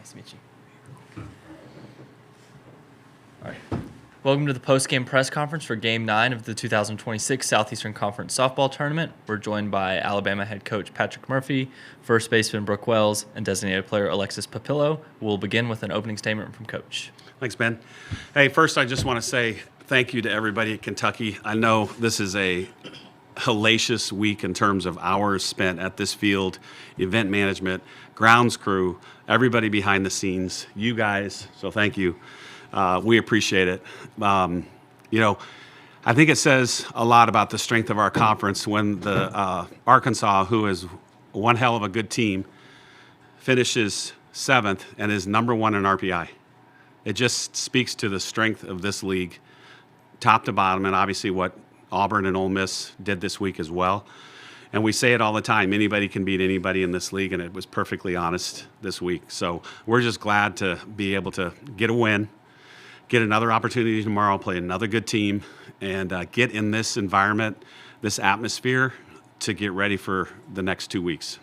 Nice to meet you. All right. Welcome to the post-game press conference for Game 9 of the 2026 Southeastern Conference Softball Tournament. We're joined by Alabama head coach Patrick Murphy, first baseman Brooke Wells, and designated player Alexis Papillo. We'll begin with an opening statement from Coach. Thanks, Ben. Hey, first I just want to say thank you to everybody at Kentucky. I know this is a hellacious week in terms of hours spent at this field, event management, grounds crew, everybody behind the scenes, you guys, so thank you. We appreciate it. I think it says a lot about the strength of our conference when the Arkansas, who is one hell of a good team, finishes 7th and is number 1 in RPI. It just speaks to the strength of this league, top to bottom, and obviously what Auburn and Ole Miss did this week as well. And we say it all the time, anybody can beat anybody in this league, and it was perfectly honest this week. So we're just glad to be able to get a win, get another opportunity tomorrow, play another good team, and get in this environment, this atmosphere, to get ready for the next 2 weeks.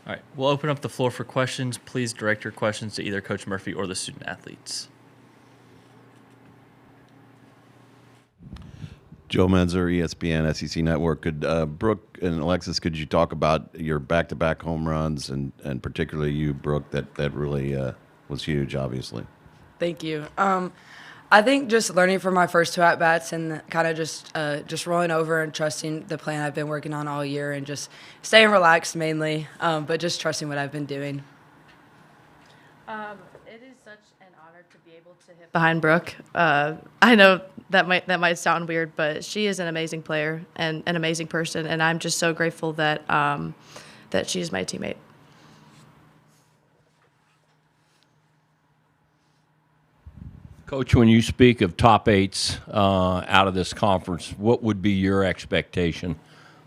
All right, we'll open up the floor for questions. Please direct your questions to either Coach Murphy or the student athletes. Joe Menzer, ESPN, SEC Network. Could Brooke and Alexis, could you talk about your back-to-back home runs and particularly you, Brooke, that really was huge, obviously? Thank you. I think just learning from my first 2 at-bats and kind of just rolling over and trusting the plan I've been working on all year and just staying relaxed mainly, but just trusting what I've been doing. It is such an honor to be able to hit behind Brooke. I know that might sound weird, but she is an amazing player and an amazing person, and I'm just so grateful that that she is my teammate. Coach, when you speak of top 8s out of this conference, what would be your expectation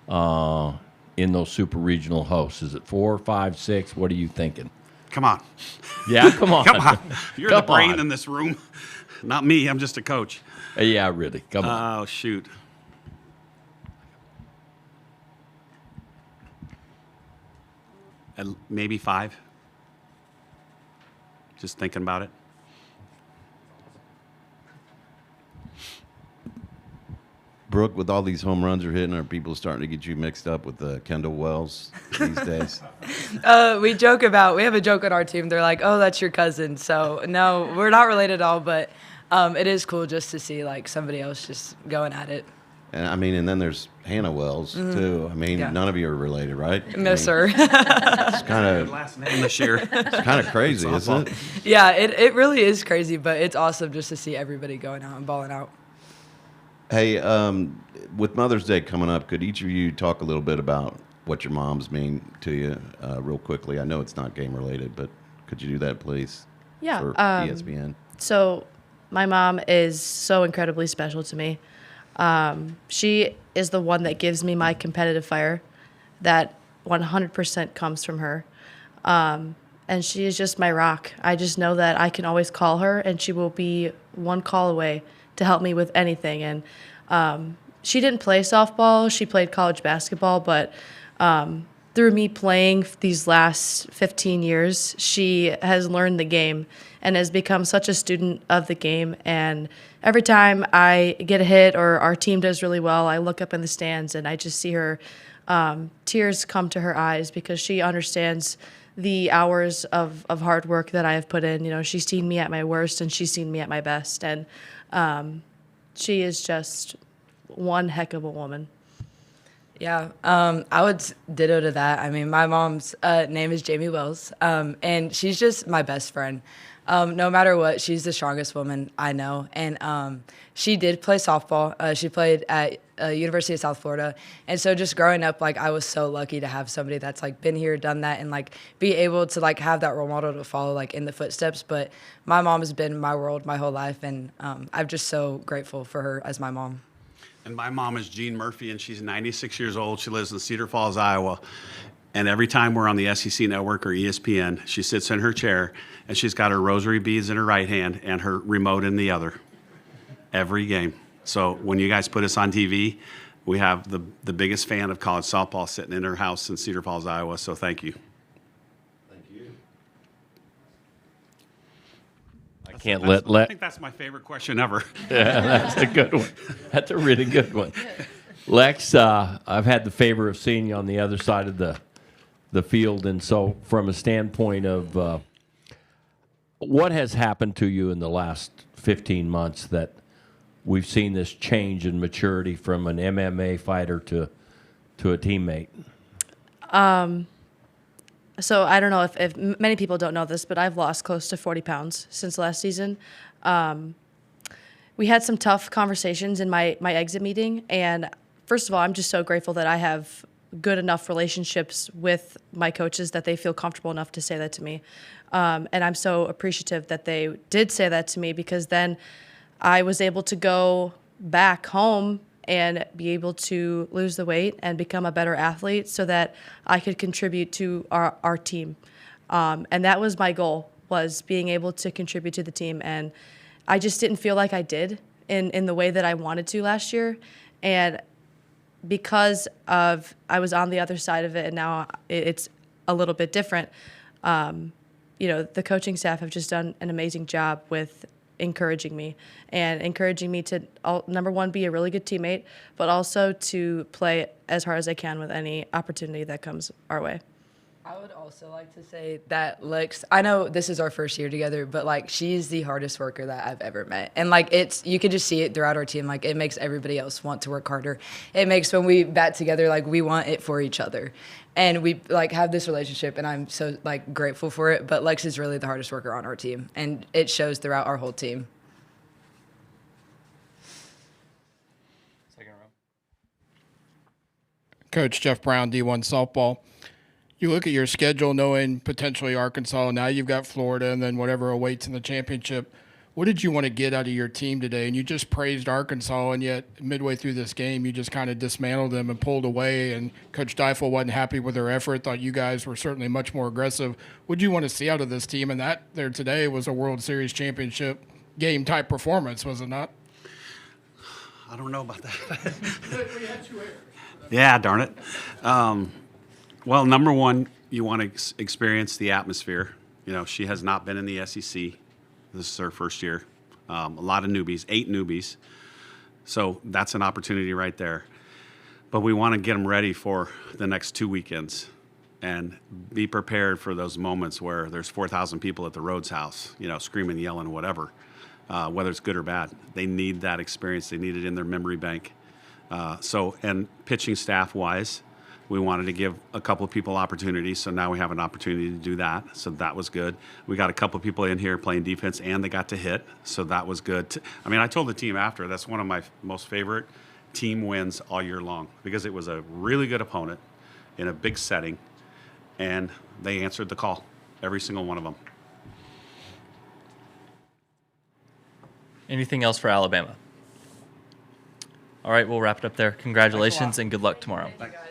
in those super regional hosts? Is it 4, 5, 6? What are you thinking? Come on. Yeah, come on. Come on. You're Come the brain on. in this room. Not me. I'm just a coach. Yeah, really. Come on. Oh, shoot. Maybe 5. Just thinking about it. Brooke, with all these home runs you're hitting, are people starting to get you mixed up with Kendall Wells these days? We have a joke on our team. They're like, oh, that's your cousin. So, no, we're not related at all, but it is cool just to see, like, somebody else just going at it. And then there's Hannah Wells, too. Yeah. None of you are related, right? No, sir. It's kind of Last name this year. crazy, isn't it? Yeah, it really is crazy, but it's awesome just to see everybody going out and balling out. Hey, with Mother's Day coming up, could each of you talk a little bit about what your moms mean to you real quickly? I know it's not game related, but could you do that, please? Yeah. For ESPN. So my mom is so incredibly special to me. She is the one that gives me my competitive fire. That 100% comes from her. And she is just my rock. I just know that I can always call her, and she will be one call away to help me with anything. And she didn't play softball. She played college basketball, but through me playing these last 15 years, she has learned the game and has become such a student of the game. And every time I get a hit or our team does really well, I look up in the stands and I just see her, tears come to her eyes because she understands the hours of hard work that I have put in. You know, she's seen me at my worst and she's seen me at my best. And she is just one heck of a woman. Yeah, I would ditto to that. I mean, my mom's name is Jamie Wells, and she's just my best friend. No matter what, she's the strongest woman I know. And she did play softball. She played at University of South Florida. And so just growing up, like, I was so lucky to have somebody that's, like, been here, done that, and, like, be able to, like, have that role model to follow, like, in the footsteps. But my mom has been my world my whole life, and I'm just so grateful for her as my mom. And my mom is Jean Murphy, and she's 96 years old. She lives in Cedar Falls, Iowa. And every time we're on the SEC Network or ESPN, she sits in her chair, and she's got her rosary beads in her right hand and her remote in the other. Every game. So when you guys put us on TV, we have the biggest fan of college softball sitting in her house in Cedar Falls, Iowa. So thank you. Thank you. Can't I let. think that's my favorite question ever. Yeah, that's a good one. That's a really good one. Lex, I've had the favor of seeing you on the other side of the field, and so from a standpoint of what has happened to you in the last 15 months that we've seen this change in maturity from an MMA fighter to a teammate? So I don't know if many people don't know this, but I've lost close to 40 pounds since last season. We had some tough conversations in my exit meeting, and first of all, I'm just so grateful that I have good enough relationships with my coaches that they feel comfortable enough to say that to me. And I'm so appreciative that they did say that to me, because then I was able to go back home and be able to lose the weight and become a better athlete so that I could contribute to our team. And that was my goal, was being able to contribute to the team. And I just didn't feel like I did in the way that I wanted to last year. And because of I was on the other side of it, and now it's a little bit different, the coaching staff have just done an amazing job with encouraging me to, number one, be a really good teammate, but also to play as hard as I can with any opportunity that comes our way. I would also like to say that Lex, I know this is our first year together, but like she's the hardest worker that I've ever met. And like you could just see it throughout our team. Like it makes everybody else want to work harder. It makes when we bat together, like we want it for each other. And we like have this relationship, and I'm so like grateful for it. But Lex is really the hardest worker on our team, and it shows throughout our whole team. Second row. Coach Jeff Brown, D1 softball. You look at your schedule knowing potentially Arkansas, now you've got Florida, and then whatever awaits in the championship. What did you want to get out of your team today? And you just praised Arkansas, and yet midway through this game, you just kind of dismantled them and pulled away, and Coach Deifel wasn't happy with their effort, thought you guys were certainly much more aggressive. What do you want to see out of this team? And that there today was a World Series championship game-type performance, was it not? I don't know about that. Yeah, darn it. Well, number one, you want to experience the atmosphere. She has not been in the SEC. This is her first year. A lot of newbies, 8 newbies. So that's an opportunity right there. But we want to get them ready for the next 2 weekends and be prepared for those moments where there's 4,000 people at the Rhodes House, screaming, yelling, whatever, whether it's good or bad. They need that experience. They need it in their memory bank. And pitching staff-wise, we wanted to give a couple of people opportunities, so now we have an opportunity to do that. So that was good. We got a couple of people in here playing defense, and they got to hit, so that was good. I told the team after, that's one of my most favorite team wins all year long, because it was a really good opponent in a big setting, and they answered the call, every single one of them. Anything else for Alabama? All right, we'll wrap it up there. Congratulations and good luck tomorrow. Thank you, guys.